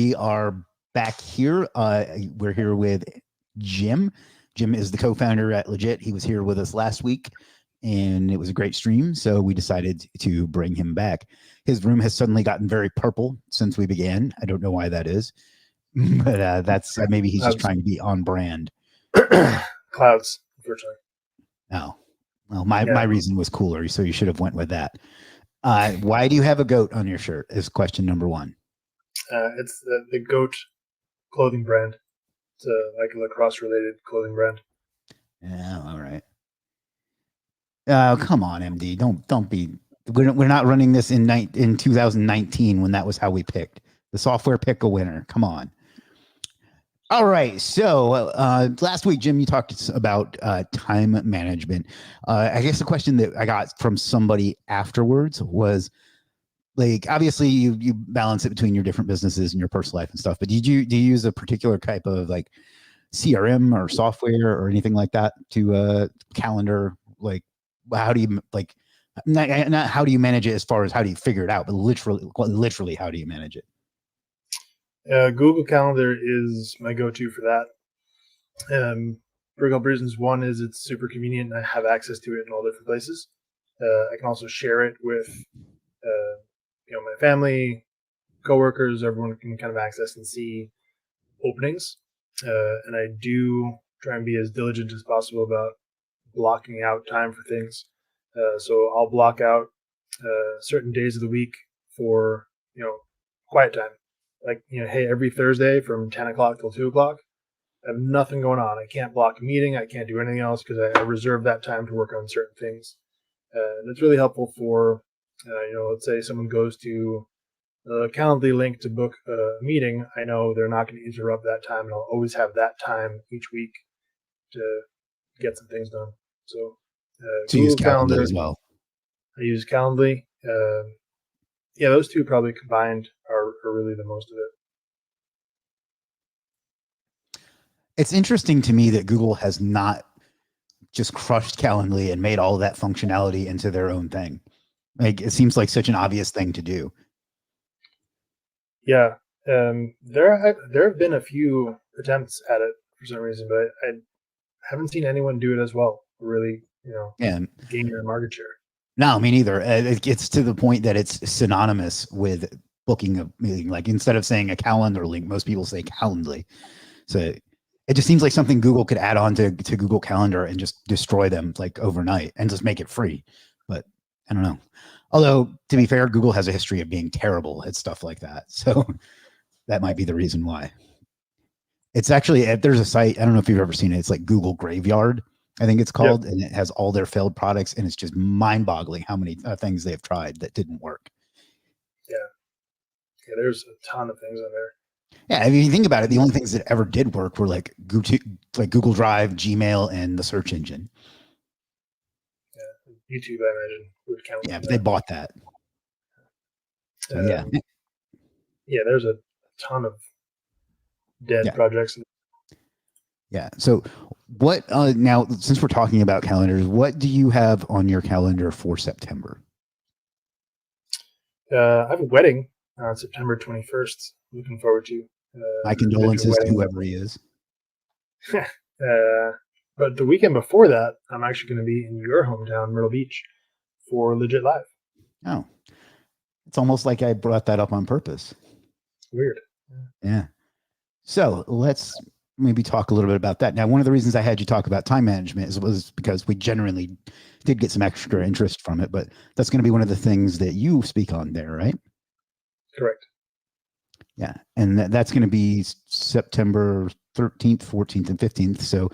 We are back here. We're here with Jim. Jim is the co-founder at Legiit. He was here with us last week, and it was a great stream, so we decided to bring him back. His room has suddenly gotten very purple since we began. I don't know why that is, but that's maybe he's just trying to be on brand. Clouds, unfortunately. Oh, well, my reason was cooler, so you should have went with that. Why do you have a goat on your shirt is question number one. It's the Goat clothing brand. It's like a lacrosse-related clothing brand. Yeah, all right. Come on, MD. Don't be. We're not running this in 2019 when that was how we picked. The software pick a winner. Come on. All right. So last week, Jim, you talked about time management. I guess the question that I got from somebody afterwards was, like, obviously you balance it between your different businesses and your personal life and stuff, but do you use a particular type of like CRM or software or anything like that to calendar? Like, how do you not how do you manage it as far as how do you figure it out, but literally how do you manage it? Google Calendar is my go-to for that. For a couple reasons. One is it's super convenient and I have access to it in all different places. I can also share it with my family, coworkers. Everyone can kind of access and see openings. And I do try and be as diligent as possible about blocking out time for things. So I'll block out certain days of the week for, quiet time. Like, hey, every Thursday from 10 o'clock till 2 o'clock, I have nothing going on. I can't block a meeting. I can't do anything else because I reserve that time to work on certain things. And it's really helpful for, let's say someone goes to the Calendly link to book a meeting. I know they're not going to interrupt that time, and I'll always have that time each week to get some things done. So you use Calendly as well. I use Calendly. Those two probably combined are really the most of it. It's interesting to me that Google has not just crushed Calendly and made all that functionality into their own thing. Like, it seems like such an obvious thing to do. Yeah. There have been a few attempts at it for some reason, but I haven't seen anyone do it as well. Really, gain their market share. No, me neither. It gets to the point that it's synonymous with booking a meeting. Like, instead of saying a calendar link, most people say Calendly. So it just seems like something Google could add on to Google Calendar and just destroy them like overnight and just make it free. But I don't know. Although, to be fair, Google has a history of being terrible at stuff like that. So that might be the reason why. It's actually, there's a site, I don't know if you've ever seen it. It's like Google Graveyard, I think it's called. Yep. And it has all their failed products. And it's just mind-boggling how many things they've tried that didn't work. Yeah, there's a ton of things on there. Yeah, I mean, if you think about it, the only things that ever did work were like Google Drive, Gmail, and the search engine. Yeah, YouTube, I imagine, would count. Yeah, but they bought that. So, yeah. Yeah, there's a ton of dead projects. Yeah. So what, now, since we're talking about calendars, what do you have on your calendar for September? I have a wedding on September 21st. Looking forward to. My condolences to whoever he is. But the weekend before that, I'm actually going to be in your hometown, Myrtle Beach, for Legiit Live. Oh, it's almost like I brought that up on purpose. Weird. Yeah. So let's maybe talk a little bit about that. Now, one of the reasons I had you talk about time management was because we generally did get some extra interest from it, but that's going to be one of the things that you speak on there, right? Correct. Yeah. And that's going to be September 13th, 14th, and 15th. So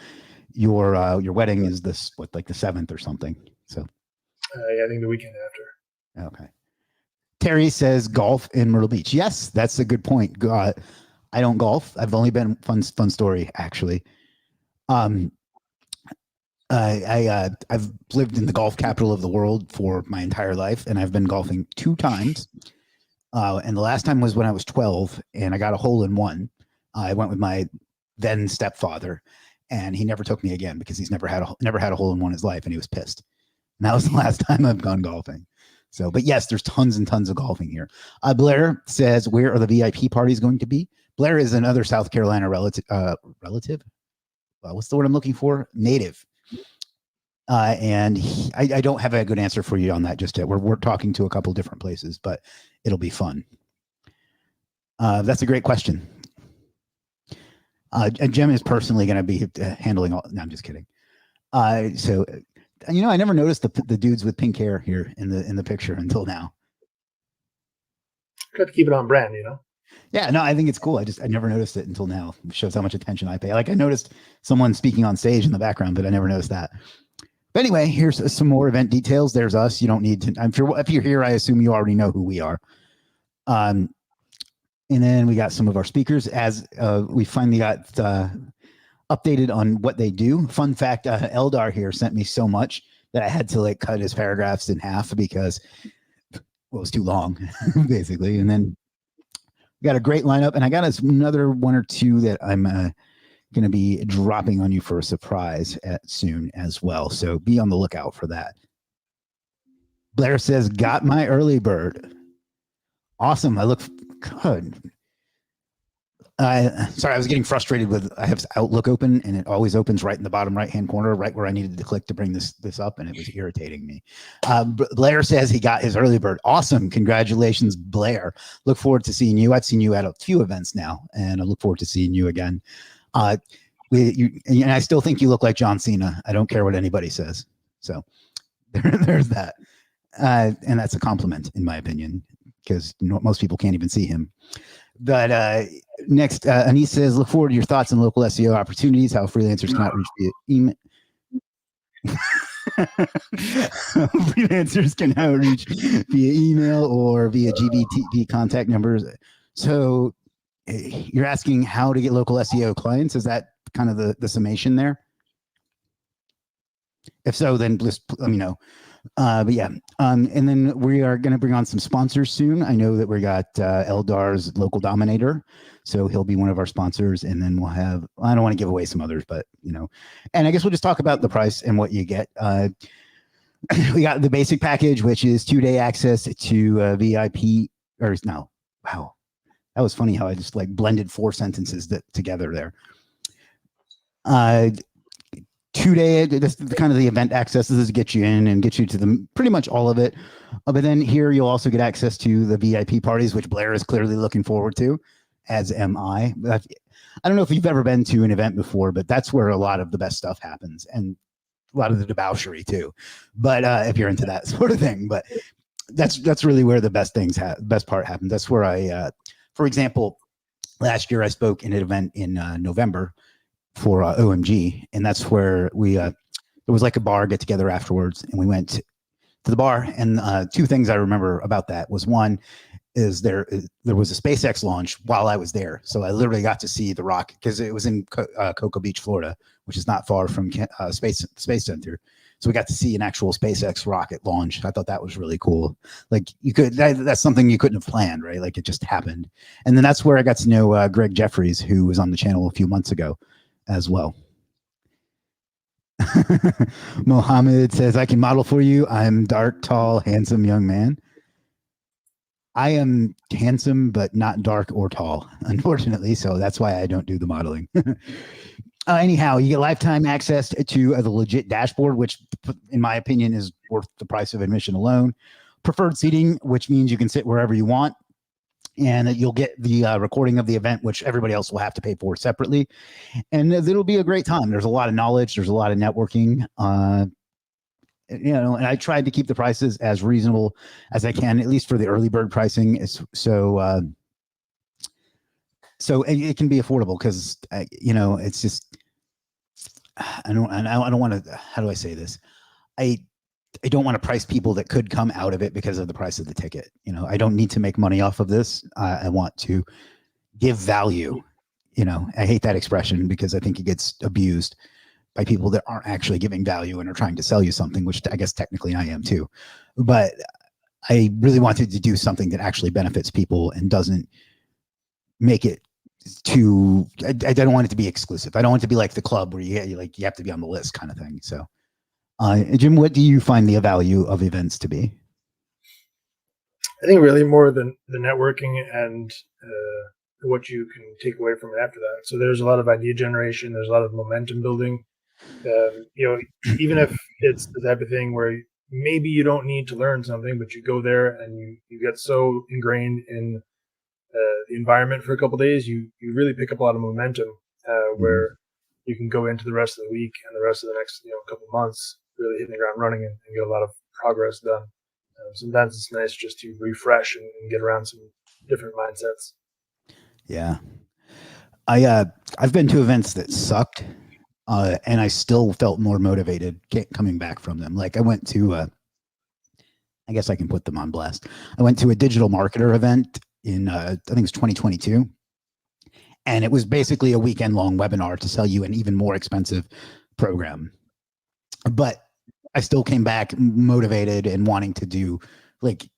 your wedding is this, like the 7th or something. So I think the weekend after. Okay. Terry says golf in Myrtle Beach. Yes, that's a good point. I don't golf. I've only been fun story, actually. I've lived in the golf capital of the world for my entire life, and I've been golfing 2 times. And the last time was when I was 12, and I got a hole in one. I went with my then stepfather, and he never took me again because he's never had a hole in one in his life, and he was pissed. And that was the last time I've gone golfing. So, but yes, there's tons and tons of golfing here. Blair says, where are the VIP parties going to be? Blair is another South Carolina relative. What's the word I'm looking for? Native. And I don't have a good answer for you on that just yet. We're talking to a couple different places, but it'll be fun. That's a great question. And Jem is personally going to be handling all. No, I'm just kidding. So, I never noticed the dudes with pink hair here in the picture until now. Got to keep it on brand, Yeah, no, I think it's cool. I never noticed it until now. It shows how much attention I pay. Like I noticed someone speaking on stage in the background, but I never noticed that. But anyway, here's some more event details. There's us. You don't need to. I'm sure if you're here, I assume you already know who we are. And then we got some of our speakers as we finally got updated on what they do. Fun fact, Eldar here sent me so much that I had to cut his paragraphs in half because it was too long, basically. And then we got a great lineup, and I got another one or two that I'm going to be dropping on you for a surprise soon as well. So be on the lookout for that. Blair says, got my early bird. Awesome. I look good. Sorry, I was getting frustrated with, I have Outlook open and it always opens right in the bottom right-hand corner, right where I needed to click to bring this up, and it was irritating me. Blair says he got his early bird. Awesome. Congratulations, Blair. Look forward to seeing you. I've seen you at a few events now, and I look forward to seeing you again. And I still think you look like John Cena. I don't care what anybody says. So there's that. And that's a compliment, in my opinion, because most people can't even see him. But next, Anise says, look forward to your thoughts on local SEO opportunities, how freelancers can outreach via email. Freelancers can outreach via email or via GBTV contact numbers. So you're asking how to get local SEO clients? Is that kind of the summation there? If so, then just let me know. But yeah, and then we are going to bring on some sponsors soon. I know that we got Eldar's local dominator, so he'll be one of our sponsors. And then we'll have, I don't want to give away some others, but and I guess we'll just talk about the price and what you get. We got the basic package, which is 2-day access to VIP. Or no, wow, that was funny how I just blended 4 sentences together there. 2-day, this kind of the event access. This is to get you in and get you to pretty much all of it. But then here you'll also get access to the VIP parties, which Blair is clearly looking forward to, as am I. I don't know if you've ever been to an event before, but that's where a lot of the best stuff happens, and a lot of the debauchery too. But if you're into that sort of thing, but that's really where the best part happens. That's where I, for example, last year I spoke in an event in November for OMG, and that's where we there was a bar get together afterwards, and we went to the bar. And 2 things I remember about that was, one is there was a SpaceX launch while I was there, so I literally got to see the rocket because it was in Cocoa Beach, Florida, which is not far from Space Center. So we got to see an actual SpaceX rocket launch. I thought that was really cool. That's something you couldn't have planned, right? It just happened. And then that's where I got to know Greg Jeffries, who was on the channel a few months ago as well. Mohammed says, I can model for you. I'm dark, tall, handsome young man. I am handsome, but not dark or tall, unfortunately. So that's why I don't do the modeling. Anyhow, you get lifetime access to the Legiit dashboard, which in my opinion is worth the price of admission alone. Preferred seating, which means you can sit wherever you want. And you'll get the recording of the event, which everybody else will have to pay for separately. And it'll be a great time. There's a lot of knowledge. There's a lot of networking. And I tried to keep the prices as reasonable as I can, at least for the early bird pricing. So it can be affordable because, it's just, I don't want to, how do I say this? I don't want to price people that could come out of it because of the price of the ticket. I don't need to make money off of this. I want to give value. I hate that expression because I think it gets abused by people that aren't actually giving value and are trying to sell you something, which I guess technically I am too. But I really wanted to do something that actually benefits people and doesn't make it too, I don't want it to be exclusive. I don't want it to be like the club where you have to be on the list kind of thing. So Jim, what do you find the value of events to be? I think really more than the networking and what you can take away from it after that. So there's a lot of idea generation. There's a lot of momentum building. Even if it's the type of thing where maybe you don't need to learn something, but you go there and you get so ingrained in the environment for a couple of days, you really pick up a lot of momentum where you can go into the rest of the week and the rest of the next couple of months really hitting the ground running and get a lot of progress done. Sometimes it's nice just to refresh and get around some different mindsets. Yeah. I've been to events that sucked, and I still felt more motivated coming back from them. Like I went to, I guess I can put them on blast. I went to a digital marketer event in, I think it's 2022. And it was basically a weekend long webinar to sell you an even more expensive program. But I still came back motivated and wanting to do, like,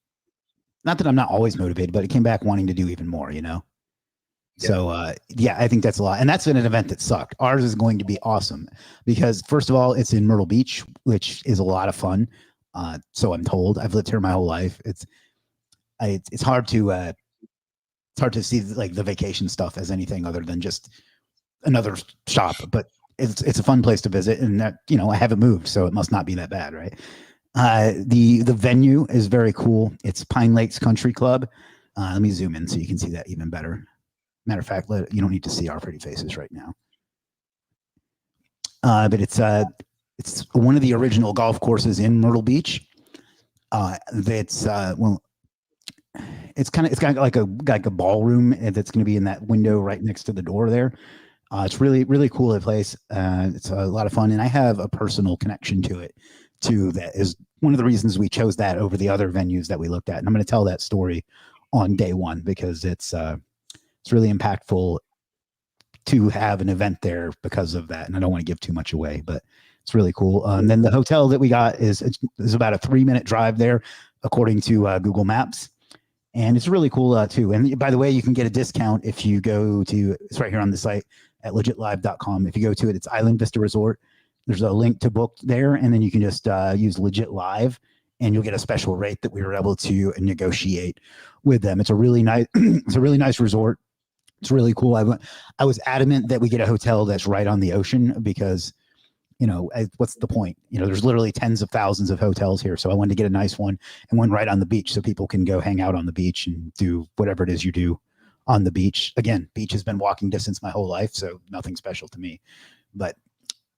not that I'm not always motivated, but it came back wanting to do even more, you know? So, yeah, I think that's a lot. And that's been an event that sucked. Ours is going to be awesome because, first of all, it's in Myrtle Beach, which is a lot of fun. So I'm told. I've lived here my whole life. It's hard to see like the vacation stuff as anything other than just another shop, but it's a fun place to visit, and that I haven't moved, so it must not be that bad, right? The venue is very cool. It's Pine Lakes Country Club. Let me zoom in so you can see that even better. Matter of fact, you don't need to see our pretty faces right now. But it's one of the original golf courses in Myrtle Beach. It's kind of like a ballroom that's going to be in that window right next to the door there. It's really, really cool a place. It's a lot of fun, and I have a personal connection to it too. That is one of the reasons we chose that over the other venues that we looked at. And I'm going to tell that story on day one because it's really impactful to have an event there because of that. And I don't want to give too much away, but it's really cool. And then the hotel that we got is about a 3-minute drive there, according to Google Maps. And it's really cool too. And by the way, you can get a discount if you go to, it's right here on the site at legitlive.com. If you go to it, it's Island Vista Resort. There's a link to book there. And then you can just use Legit Live and you'll get a special rate that we were able to negotiate with them. It's a really nice, resort. It's really cool. I was adamant that we get a hotel that's right on the ocean because, what's the point? There's literally tens of thousands of hotels here. So I wanted to get a nice one and one right on the beach so people can go hang out on the beach and do whatever it is you do on the beach. Again, beach has been walking distance my whole life, so nothing special to me. But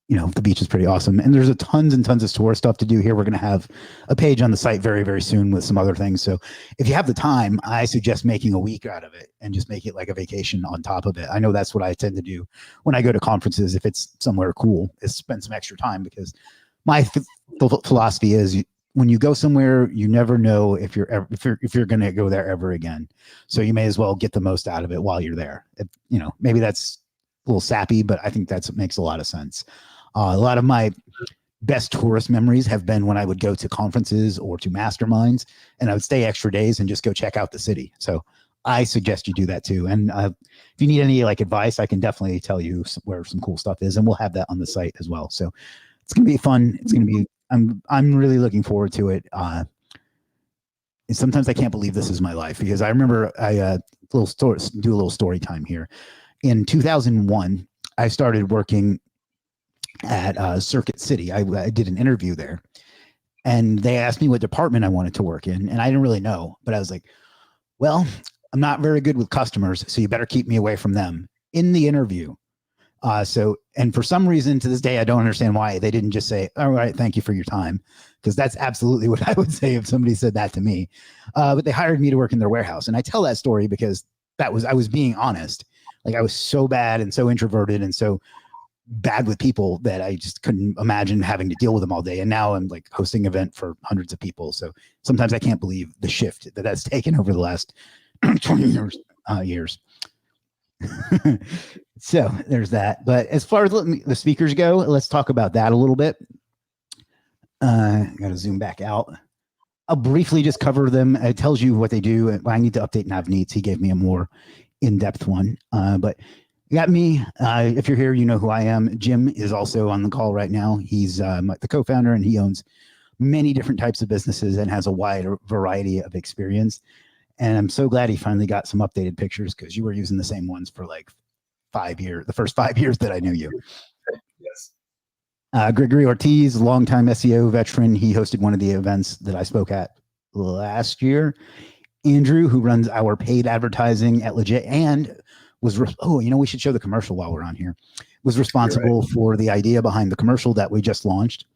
the beach is pretty awesome. And there's tons and tons of tour stuff to do here. We're going to have a page on the site very, very soon with some other things. So if you have the time, I suggest making a week out of it and just make it like a vacation on top of it. I know that's what I tend to do when I go to conferences. If it's somewhere cool, is spend some extra time because my philosophy is when you go somewhere, you never know if you're going to go there ever again. So you may as well get the most out of it while you're there. Maybe that's a little sappy, but I think that makes a lot of sense. A lot of my best tourist memories have been when I would go to conferences or to masterminds and I would stay extra days and just go check out the city. So I suggest you do that too. And if you need any advice, I can definitely tell you where some cool stuff is, and we'll have that on the site as well. So it's going to be fun. It's going to be, I'm really looking forward to it. And sometimes I can't believe this is my life because I remember do a little story time here. In 2001, I started working at Circuit City. I did an interview there and they asked me what department I wanted to work in. And I didn't really know, but I was like, well, I'm not very good with customers, so you better keep me away from them in the interview. And for some reason to this day, I don't understand why they didn't just say, all right, thank you for your time. Because that's absolutely what I would say if somebody said that to me. But they hired me to work in their warehouse. And I tell that story because I was being honest. Like I was so bad and so introverted and so bad with people that I just couldn't imagine having to deal with them all day. And now I'm hosting an event for hundreds of people. So sometimes I can't believe the shift that's taken over the last 20 years. So there's that. But as far as the speakers go, let's talk about that a little bit. Got to zoom back out. I'll briefly just cover them. It tells you what they do. I need to update Navneets. He gave me a more in-depth one. But you got me. If you're here, you know who I am. Jim is also on the call right now. He's the co-founder and he owns many different types of businesses and has a wide variety of experience. And I'm so glad he finally got some updated pictures, because you were using the same ones for like 5 years, the first 5 years that I knew you. Yes. Gregory Ortiz, longtime SEO veteran. He hosted one of the events that I spoke at last year. Andrew, who runs our paid advertising at Legiit and was, we should show the commercial while we're on here, was responsible for the idea behind the commercial that we just launched.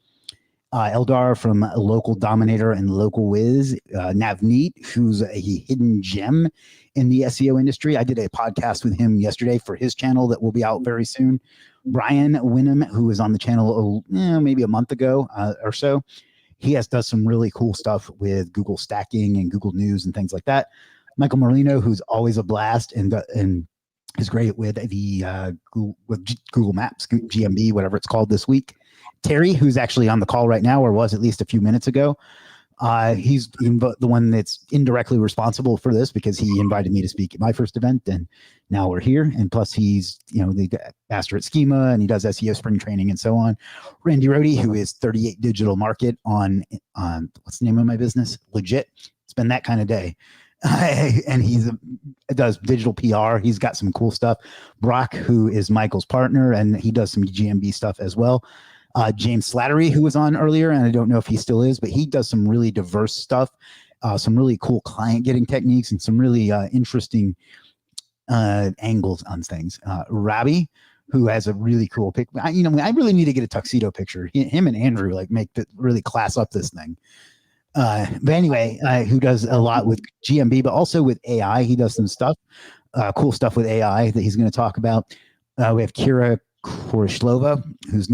Eldar from Local Dominator and Local Wiz, Navneet, who's a hidden gem in the SEO industry. I did a podcast with him yesterday for his channel that will be out very soon. Brian Winham, who was on the channel maybe a month ago or so. He does some really cool stuff with Google stacking and Google News and things like that. Michael Marino, who's always a blast and is great with the Google Maps, GMB, whatever it's called this week. Terry, who's actually on the call right now, or was at least a few minutes ago. He's the one that's indirectly responsible for this, because he invited me to speak at my first event, and now we're here. And plus, he's the master at Schema, and he does SEO spring training and so on. Randy Rohde, who is 38 Digital Market on what's the name of my business? Legiit. It's been that kind of day. And he does digital PR. He's got some cool stuff. Brock, who is Michael's partner, and he does some GMB stuff as well. James Slattery, who was on earlier, and I don't know if he still is, but he does some really diverse stuff, some really cool client getting techniques, and some really interesting angles on things. Robbie, who has a really cool pic. I really need to get a tuxedo picture. Him and Andrew really class up this thing. But anyway, who does a lot with GMB, but also with AI. He does some stuff, cool stuff with AI that he's going to talk about. We have Kira Korishlova, whose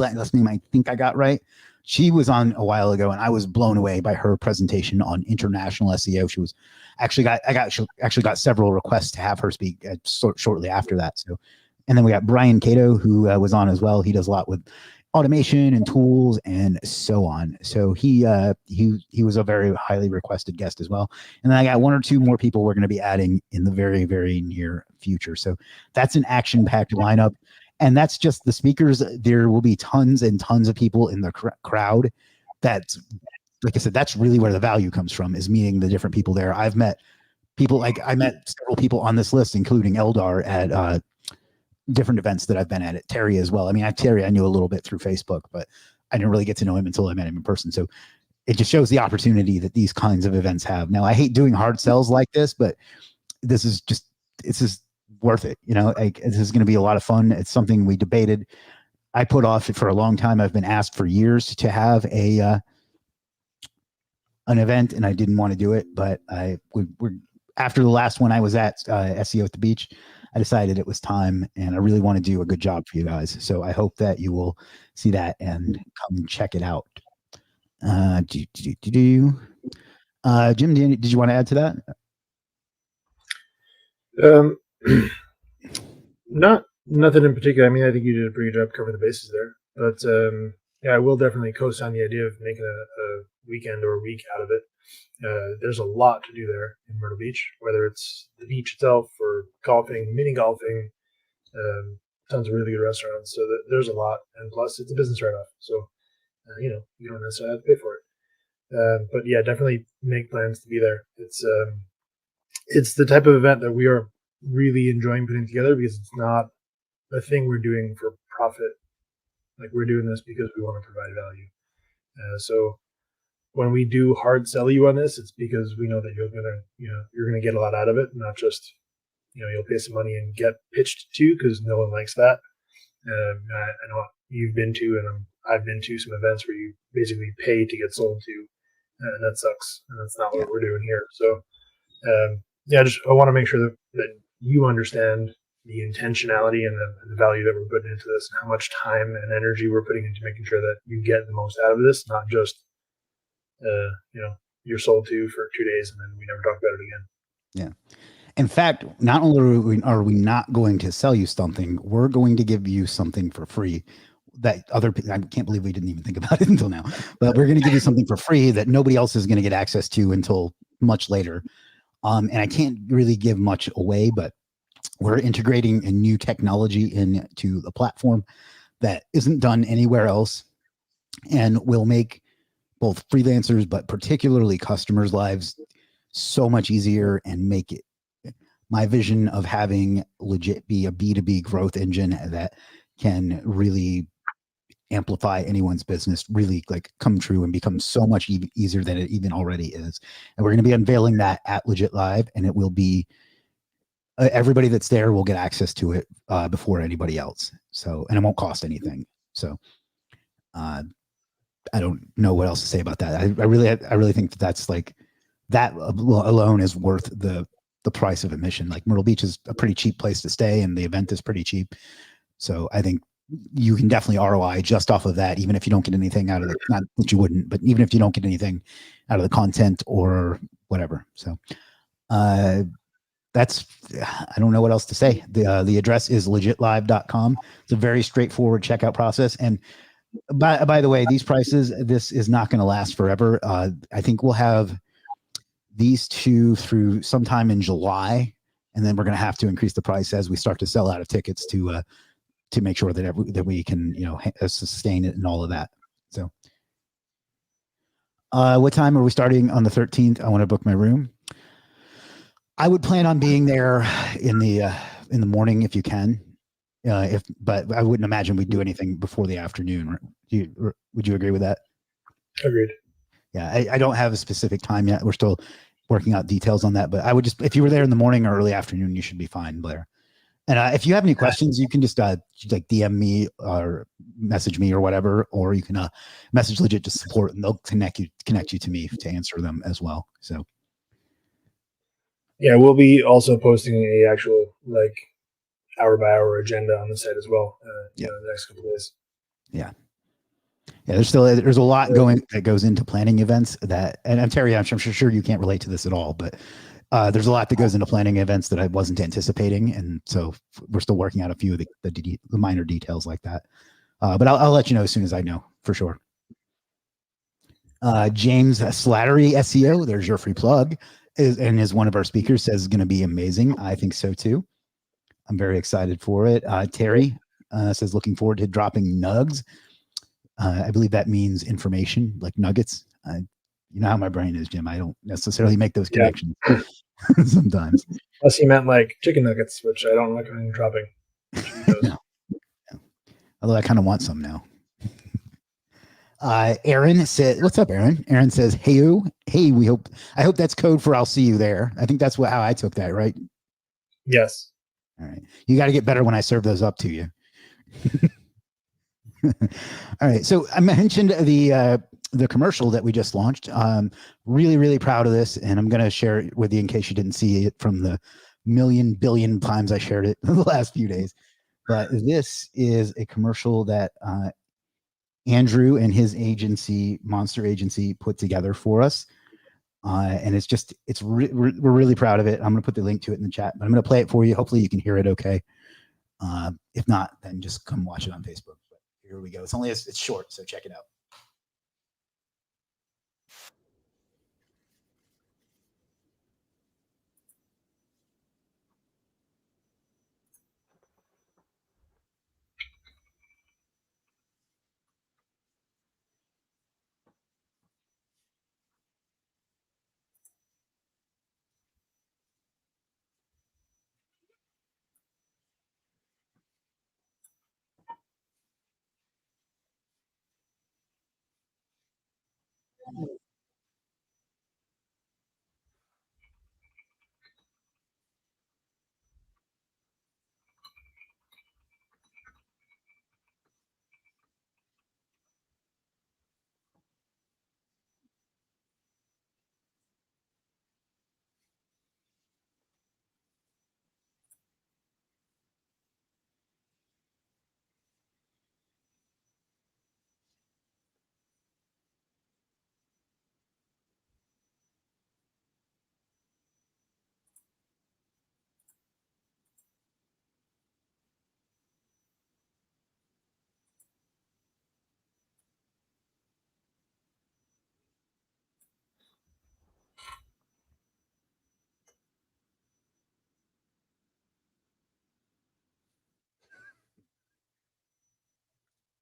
last name I think I got right. She was on a while ago, and I was blown away by her presentation on international SEO. She was actually got several requests to have her speak shortly after that. So, and then we got Brian Cato, who was on as well. He does a lot with automation and tools and so on. So he was a very highly requested guest as well. And then I got one or two more people we're going to be adding in the very, very near future. So that's an action-packed lineup. And that's just the speakers. There will be tons and tons of people in the crowd. That's, like I said, that's really where the value comes from, is meeting the different people there. I've met people, I met several people on this list, including Eldar at different events that I've been at Terry as well. I mean, Terry, I knew a little bit through Facebook, but I didn't really get to know him until I met him in person. So it just shows the opportunity that these kinds of events have. Now, I hate doing hard sells like this, but this is worth it. This is going to be a lot of fun. It's something we debated. I put off for a long time. I've been asked for years to have an event, and I didn't want to do it. But after the last one I was at, SEO at the Beach, I decided it was time, and I really want to do a good job for you guys. So I hope that you will see that and come check it out. Jim, did you want to add to that? Nothing in particular. I mean, I think you did a pretty good job covering the bases there. But yeah, I will definitely co-sign the idea of making a weekend or a week out of it. There's a lot to do there in Myrtle Beach, whether it's the beach itself or golfing, mini golfing, tons of really good restaurants. So there's a lot, and plus it's a business write-off. So you don't necessarily have to pay for it. But yeah, definitely make plans to be there. It's the type of event that we are really enjoying putting together, because it's not a thing we're doing for profit. Like, we're doing this because we want to provide value. So when we do hard sell you on this, it's because we know that you're gonna get a lot out of it, not just you'll pay some money and get pitched to, because no one likes that. I know you've been to, and I've been to some events where you basically pay to get sold to, and that sucks. And that's not what we're doing here. So I want to make sure that you understand the intentionality and the value that we're putting into this, and how much time and energy we're putting into making sure that you get the most out of this, not just you're sold to for 2 days and then we never talk about it again. Yeah. In fact, not only are we not going to sell you something, we're going to give you something for free that other people, I can't believe we didn't even think about it until now, but we're going to give you something for free that nobody else is going to get access to until much later. And I can't really give much away, but we're integrating a new technology into the platform that isn't done anywhere else, and will make both freelancers, but particularly customers' lives so much easier and make it my vision of having Legiit be a B2B growth engine that can really amplify anyone's business really like come true and become so much easier than it even already is. And we're going to be unveiling that at Legiit Live, and it will be everybody that's there will get access to it before anybody else. So, and it won't cost anything. So, I don't know what else to say about that. I really think that that's like that alone is worth the price of admission. Like Myrtle Beach is a pretty cheap place to stay, and the event is pretty cheap. So I think you can definitely ROI just off of that, even if you don't get anything out of it. Not that you wouldn't, but even if you don't get anything out of the content or whatever. So that's, I don't know what else to say. The address is legitlive.com. It's a very straightforward checkout process. And by the way, these prices, this is not going to last forever. I think we'll have these two through sometime in July, and then we're going to have to increase the price as we start to sell out of tickets to make sure that we can, sustain it and all of that. So, what time are we starting on the 13th? I want to book my room. I would plan on being there in the morning if you can. But I wouldn't imagine we'd do anything before the afternoon. Would you agree with that? Agreed. Yeah, I don't have a specific time yet. We're still working out details on that, but I would just, if you were there in the morning or early afternoon, you should be fine, Blair. And if you have any questions, you can just like DM me or message me or whatever, or you can message Legiit to support, and they'll connect you to me to answer them as well. So yeah, we'll be also posting a actual like hour by hour agenda on the site as well. In the next couple of days. Yeah. Yeah, there's a lot that goes into planning events and Terry, I'm sure you can't relate to this at all, but there's a lot that goes into planning events that I wasn't anticipating, and so we're still working out a few of the minor details like that. But I'll let you know as soon as I know for sure. James Slattery SEO, there's your free plug, is one of our speakers, says is going to be amazing. I think so too. I'm very excited for it. Terry says looking forward to dropping nugs. I believe that means information, like nuggets. You know how my brain is, Jim. I don't necessarily make those connections sometimes. Unless he meant like chicken nuggets, which I don't recommend dropping. No. Although I kind of want some now. Aaron said, "What's up, Aaron?" Aaron says, "Hey, I hope that's code for I'll see you there." I think that's how I took that, right? Yes. All right. You got to get better when I serve those up to you. All right. So I mentioned the commercial that we just launched. Really, really proud of this, and I'm going to share it with you in case you didn't see it from the billion times I shared it in the last few days. But this is a commercial that Andrew and his agency, Monster Agency, put together for us. And we're really proud of it. I'm going to put the link to it in the chat, but I'm going to play it for you. Hopefully you can hear it okay. If not, then just come watch it on Facebook. But here we go. It's short, so check it out.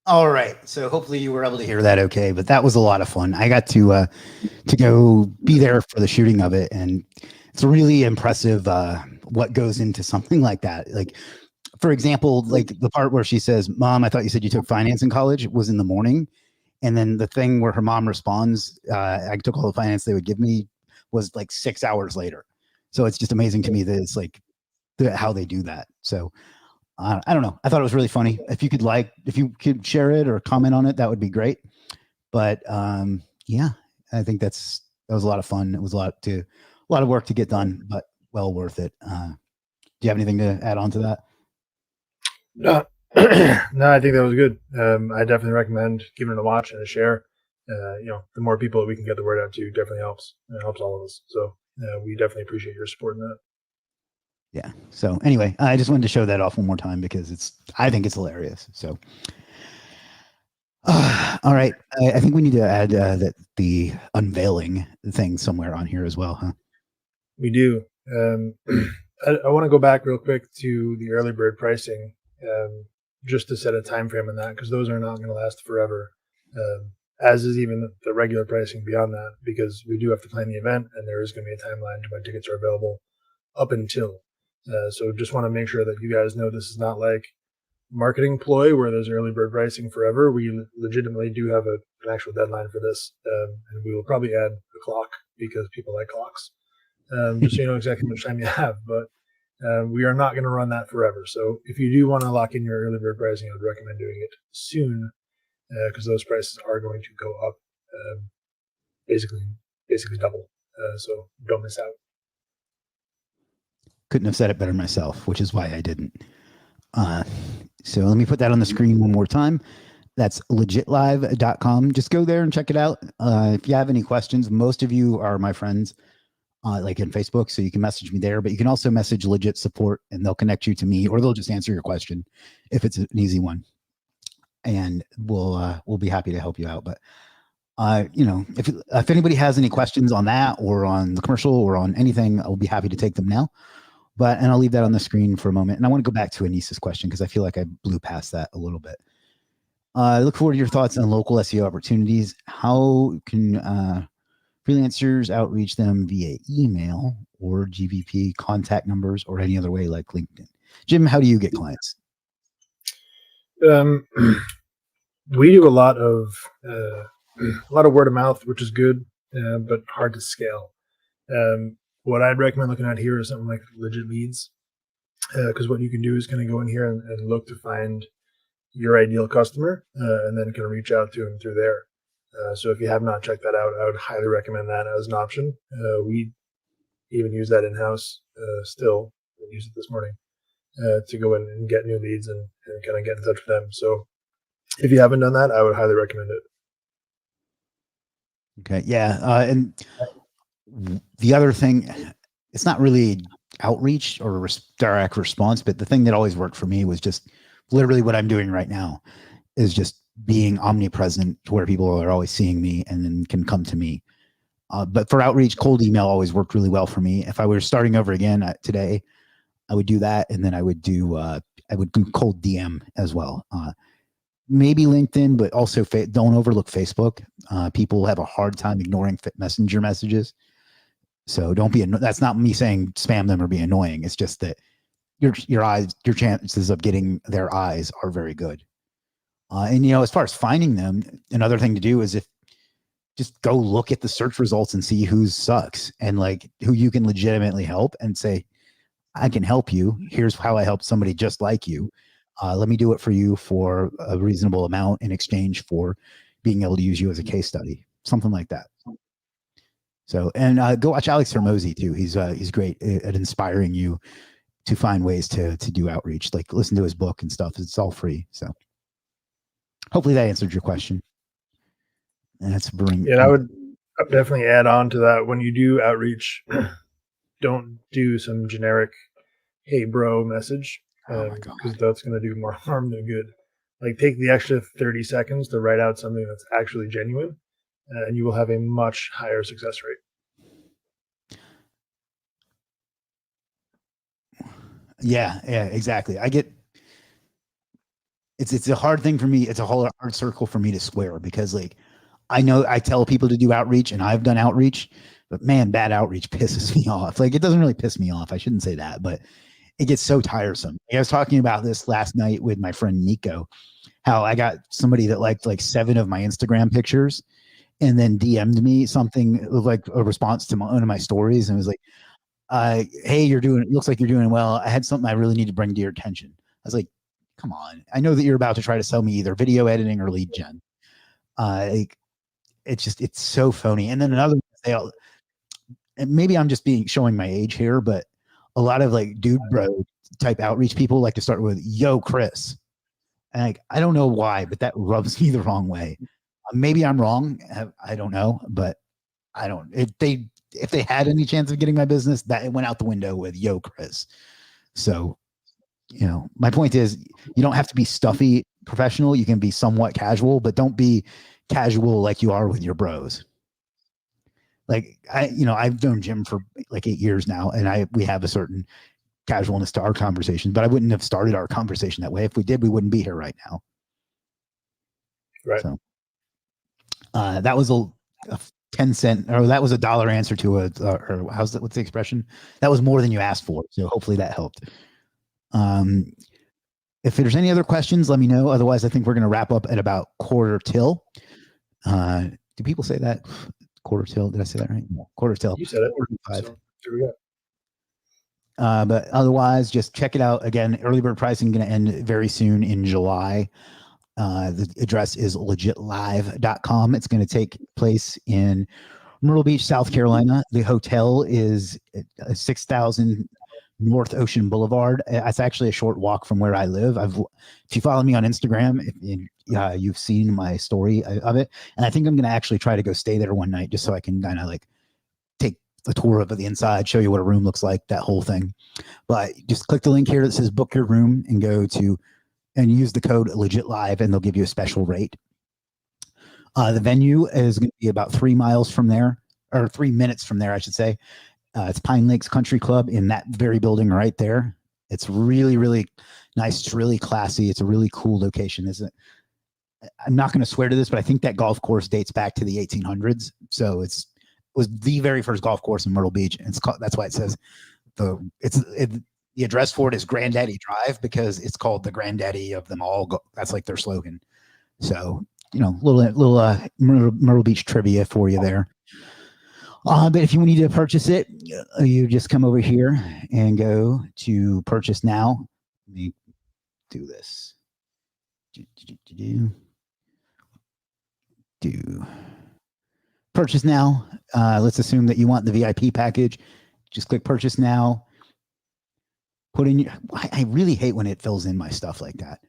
All right. So hopefully you were able to hear that okay, but that was a lot of fun. I got to go be there for the shooting of it, and it's really impressive what goes into something like that. Like, for example, like the part where she says, "Mom, I thought you said you took finance in college," was in the morning, and then the thing where her mom responds, "I took all the finance they would give me," was like 6 hours later. So it's just amazing to me that it's like how they do that. So I don't know. I thought it was really funny. If you could share it or comment on it, that would be great. But yeah, I think that was a lot of fun. It was a lot of work to get done, but well worth it. Do you have anything to add on to that? No, no, I think that was good. I definitely recommend giving it a watch and a share. The more people that we can get the word out to definitely helps. It helps all of us. So we definitely appreciate your support in that. Yeah. So anyway, I just wanted to show that off one more time because I think it's hilarious. So, all right. I think we need to add that the unveiling thing somewhere on here as well, huh? We do. I want to go back real quick to the early bird pricing, just to set a time frame on that, because those are not going to last forever. As is even the regular pricing beyond that, because we do have to plan the event, and there is going to be a timeline to when tickets are available up until. So just want to make sure that you guys know this is not like marketing ploy where there's early bird pricing forever. We legitimately do have an actual deadline for this, and we will probably add a clock because people like clocks, just so you know exactly how much time you have. But we are not going to run that forever. So if you do want to lock in your early bird pricing, I would recommend doing it soon because those prices are going to go up basically double. So don't miss out. Couldn't have said it better myself, which is why I didn't. So let me put that on the screen one more time. That's legitlive.com. Just go there and check it out. If you have any questions, most of you are my friends, like in Facebook, so you can message me there, but you can also message Legit support and they'll connect you to me, or they'll just answer your question if it's an easy one. And we'll be happy to help you out. But if anybody has any questions on that or on the commercial or on anything, I'll be happy to take them now. And I'll leave that on the screen for a moment. And I want to go back to Anissa's question because I feel like I blew past that a little bit. I look forward to your thoughts on local SEO opportunities. How can freelancers outreach them via email or GVP contact numbers or any other way like LinkedIn? Jim, how do you get clients? We do a lot of word of mouth, which is good, but hard to scale. What I'd recommend looking at here is something like Legit Leads, because what you can do is kind of go in here and look to find your ideal customer, and then kind of reach out to them through there. So if you have not checked that out, I would highly recommend that as an option. We even use that in-house still. We used it this morning to go in and get new leads and kind of get in touch with them. So if you haven't done that, I would highly recommend it. Okay. Yeah. And the other thing, it's not really outreach or direct response, but the thing that always worked for me was just literally what I'm doing right now is just being omnipresent to where people are always seeing me and then can come to me. But for outreach, cold email always worked really well for me. If I were starting over again today, I would do that, and then I would do cold DM as well. Maybe LinkedIn, but also don't overlook Facebook. People have a hard time ignoring messenger messages, so don't be. That's not me saying spam them or be annoying. It's just that your chances of getting their eyes are very good. And as far as finding them, another thing to do is just go look at the search results and see who sucks and like who you can legitimately help and say, I can help you. Here's how I helped somebody just like you. Let me do it for you for a reasonable amount in exchange for being able to use you as a case study, something like that. So, and go watch Alex Hermosi too. He's great at inspiring you to find ways to do outreach. Like listen to his book and stuff. It's all free. So, hopefully that answered your question. And that's bring. Yeah, I would definitely add on to that. When you do outreach, don't do some generic "Hey, bro" message because that's going to do more harm than good. Like take the extra 30 seconds to write out something that's actually genuine, and you will have a much higher success rate. Yeah, exactly. it's a hard thing for me. It's a hard circle for me to square because like I know I tell people to do outreach and I've done outreach, but man, bad outreach pisses me off. Like it doesn't really piss me off. I shouldn't say that, but it gets so tiresome. I was talking about this last night with my friend Nico, how I got somebody that liked like 7 of my Instagram pictures and then DM'd me something like a response to one of my stories and was like, hey, it looks like you're doing well. I had something I really need to bring to your attention. I was like, come on. I know that you're about to try to sell me either video editing or lead gen. Like, it's so phony. And then another, and maybe I'm just showing my age here, but a lot of like dude bro type outreach people like to start with, yo, Chris. And like, I don't know why, but that rubs me the wrong way. Maybe I'm wrong. I don't know, but I don't. If they had any chance of getting my business, that it went out the window with yo, Chris. So, my point is, you don't have to be stuffy professional. You can be somewhat casual, but don't be casual like you are with your bros. Like I've known Jim for like 8 years now, and we have a certain casualness to our conversation, but I wouldn't have started our conversation that way. If we did, we wouldn't be here right now. Right. So that was a 10-cent, or that was $1 answer to or what's the expression? That was more than you asked for. So hopefully that helped. If there's any other questions, let me know. Otherwise, I think we're going to wrap up at about quarter till. Do people say that? Quarter till? Did I say that right? No, quarter till. You said it. So, here we go. But otherwise, just check it out. Again, early bird pricing going to end very soon in July. The address is legitlive.com. It's going to take place in Myrtle Beach, South Carolina. The hotel is 6,000 North Ocean Boulevard. It's actually a short walk from where I live. If you follow me on Instagram, you've seen my story of it. And I think I'm going to actually try to go stay there one night just so I can kind of like take a tour of the inside, show you what a room looks like, that whole thing. But just click the link here that says book your room and and use the code LegitLive and they'll give you a special rate. The venue is going to be about 3 miles from there, or 3 minutes from there, I should say. It's Pine Lakes Country Club in that very building right there. It's really, really nice. It's really classy. It's a really cool location. I'm not going to swear to this, but I think that golf course dates back to the 1800s. So it was the very first golf course in Myrtle Beach. And that's why it says the address for it is Granddaddy Drive, because it's called the granddaddy of them all. That's like their slogan. So, little Myrtle Beach trivia for you there. But if you need to purchase it, you just come over here and go to purchase now. Let me do this. Do purchase now. Let's assume that you want the VIP package. Just click purchase now. Put in I really hate when it fills in my stuff like that.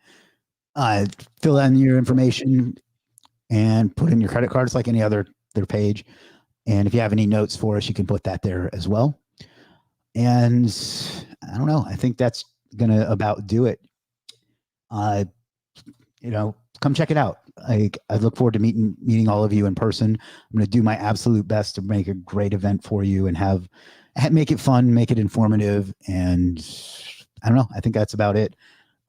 Fill in your information and put in your credit card. It's like any other their page. And if you have any notes for us, you can put that there as well. And I don't know. I think that's going to about do it. Come check it out. I look forward to meeting all of you in person. I'm going to do my absolute best to make a great event for you and make it fun, make it informative. And I don't know. I think that's about it.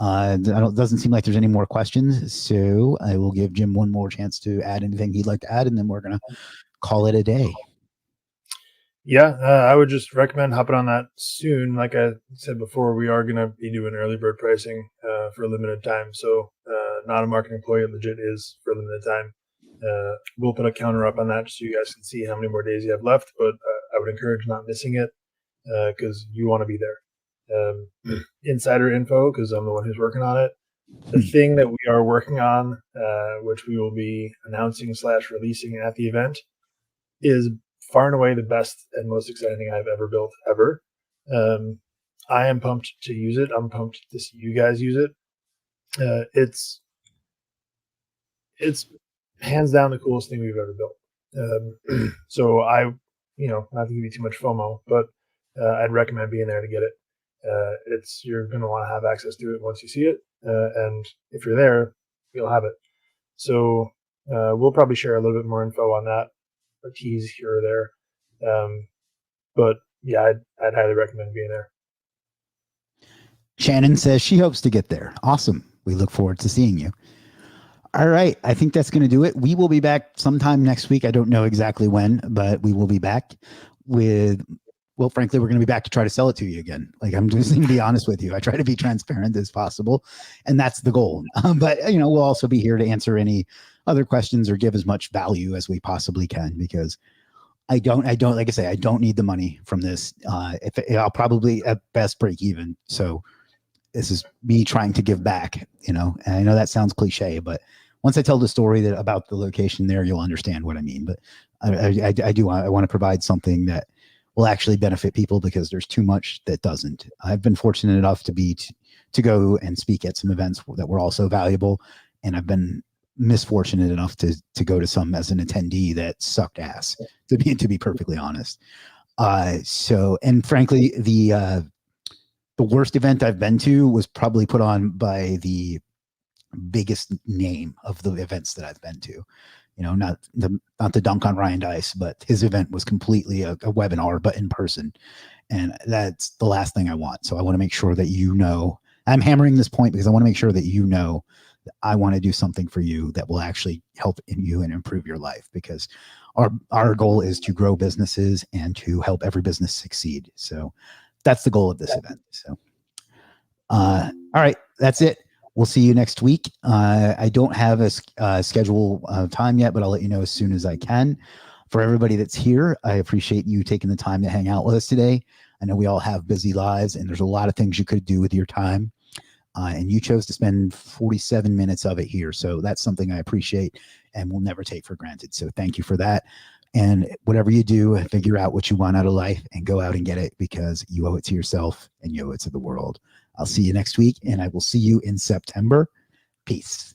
It doesn't seem like there's any more questions. So I will give Jim one more chance to add anything he'd like to add, and then we're going to call it a day. Yeah, I would just recommend hopping on that soon. Like I said before, we are going to be doing early bird pricing for a limited time. So not a marketing employee at Legit is for a limited time. We'll put a counter up on that just so you guys can see how many more days you have left. But I would encourage not missing it because you want to be there. Insider info, because I'm the one who's working on it. The thing that we are working on, which we will be announcing / releasing at the event, is far and away the best and most exciting thing I've ever built ever. I am pumped to use it. I'm pumped to see you guys use it. It's hands down the coolest thing we've ever built. So not to give you too much FOMO, but I'd recommend being there to get it. You're going to want to have access to it once you see it. And if you're there, you'll have it. So we'll probably share a little bit more info on that, or tease here or there. But yeah, I'd highly recommend being there. Shannon says she hopes to get there. Awesome. we look forward to seeing you. All right. I think that's going to do it. We will be back sometime next week. I don't know exactly when, but we will be back with, well, frankly, we're going to be back to try to sell it to you again. Like, I'm just going to be honest with you. I try to be transparent as possible, and that's the goal. But, we'll also be here to answer any other questions or give as much value as we possibly can, because I don't, like I say, I don't need the money from this. I'll probably at best break even. So this is me trying to give back, and I know that sounds cliche, but once I tell the story about the location there, you'll understand what I mean. But I want to provide something that will actually benefit people, because there's too much that doesn't. I've been fortunate enough to go and speak at some events that were also valuable, and I've been misfortunate enough to go to some as an attendee that sucked ass, to be perfectly honest. And frankly, the worst event I've been to was probably put on by the biggest name of the events that I've been to. Not the dunk on Ryan Dice, but his event was completely a webinar, but in person. And that's the last thing I want. So I want to make sure that I'm hammering this point because I want to make sure that that I want to do something for you that will actually help you and improve your life, because our goal is to grow businesses and to help every business succeed. So that's the goal of this event. So, all right, that's it. We'll see you next week. I don't have a schedule time yet, but I'll let you know as soon as I can. For everybody that's here, I appreciate you taking the time to hang out with us today. I know we all have busy lives, and there's a lot of things you could do with your time. And you chose to spend 47 minutes of it here. So that's something I appreciate and will never take for granted. So thank you for that. And whatever you do, figure out what you want out of life and go out and get it, because you owe it to yourself and you owe it to the world. I'll see you next week, and I will see you in September. Peace.